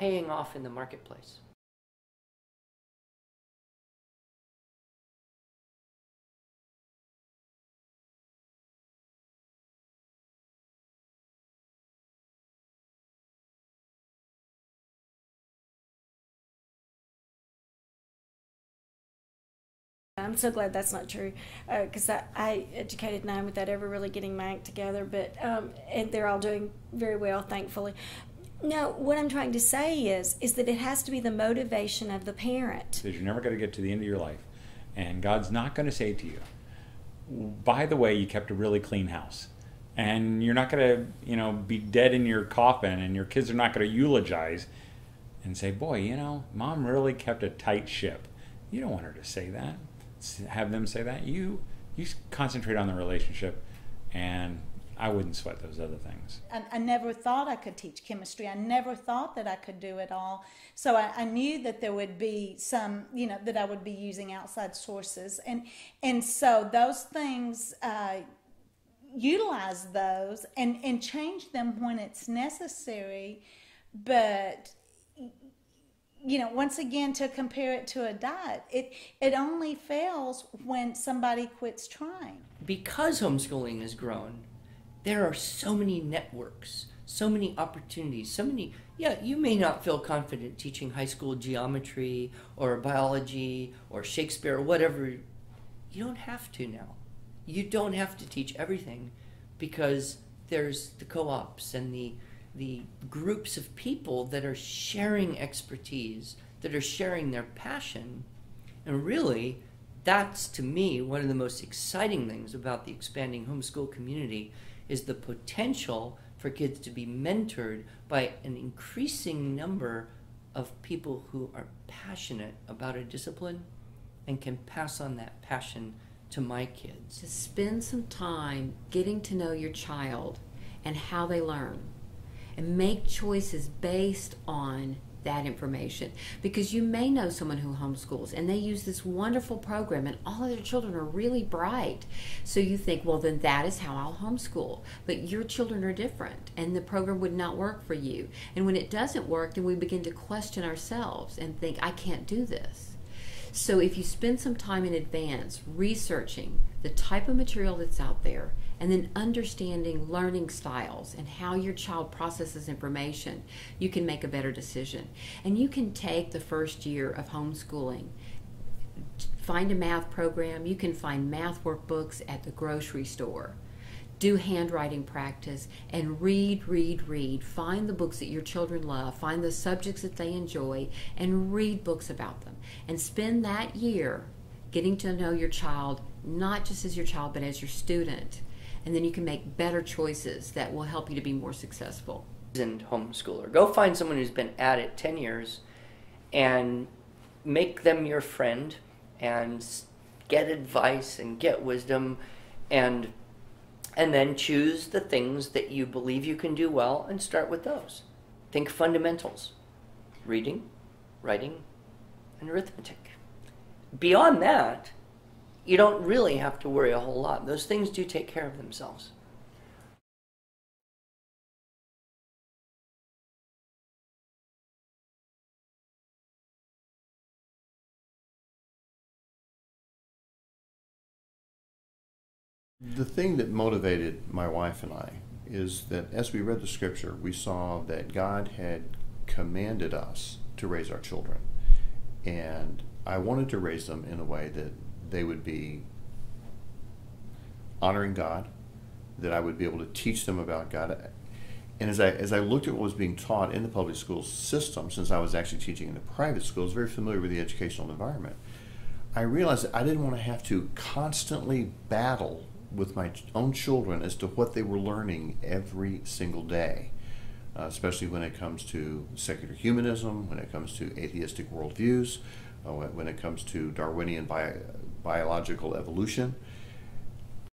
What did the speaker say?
paying off in the marketplace. I'm so glad that's not true, because I educated 9 without ever really getting my act together, but and they're all doing very well, thankfully. No, what I'm trying to say is that it has to be the motivation of the parent. Because you're never going to get to the end of your life, and God's not going to say to you, by the way, you kept a really clean house. And you're not going to, be dead in your coffin, and your kids are not going to eulogize and say, boy, Mom really kept a tight ship. You don't want her to say that. Have them say that. You concentrate on the relationship, and I wouldn't sweat those other things. I never thought I could teach chemistry. I never thought that I could do it all. So I knew that there would be some, that I would be using outside sources. And so those things, utilize those and change them when it's necessary. But once again, to compare it to a diet, it only fails when somebody quits trying. Because homeschooling has grown, there are so many networks, so many opportunities, you may not feel confident teaching high school geometry or biology or Shakespeare or whatever. You don't have to now. You don't have to teach everything, because there's the co-ops and the groups of people that are sharing expertise, that are sharing their passion. And really, that's, to me, one of the most exciting things about the expanding homeschool community, is the potential for kids to be mentored by an increasing number of people who are passionate about a discipline and can pass on that passion to my kids. To spend some time getting to know your child and how they learn, and make choices based on that information. Because you may know someone who homeschools and they use this wonderful program and all of their children are really bright. So you think, well, then that is how I'll homeschool. But your children are different and the program would not work for you. And when it doesn't work, then we begin to question ourselves and think, I can't do this. So if you spend some time in advance researching the type of material that's out there, and then understanding learning styles and how your child processes information, you can make a better decision. And you can take the first year of homeschooling, find a math program. You can find math workbooks at the grocery store. Do handwriting practice and read. Find the books that your children love. Find the subjects that they enjoy and read books about them. And spend that year getting to know your child, not just as your child, but as your student. And then you can make better choices that will help you to be more successful. And homeschooler, go find someone who's been at it 10 years and make them your friend and get advice and get wisdom, and then choose the things that you believe you can do well and start with those. Think fundamentals: reading, writing, and arithmetic. Beyond that, you don't really have to worry a whole lot. Those things do take care of themselves. The thing that motivated my wife and I is that as we read the scripture, we saw that God had commanded us to raise our children. And I wanted to raise them in a way that they would be honoring God, that I would be able to teach them about God. And as I looked at what was being taught in the public school system, since I was actually teaching in the private schools, very familiar with the educational environment, I realized that I didn't want to have to constantly battle with my own children as to what they were learning every single day, especially when it comes to secular humanism, when it comes to atheistic worldviews, when it comes to Darwinian biological evolution.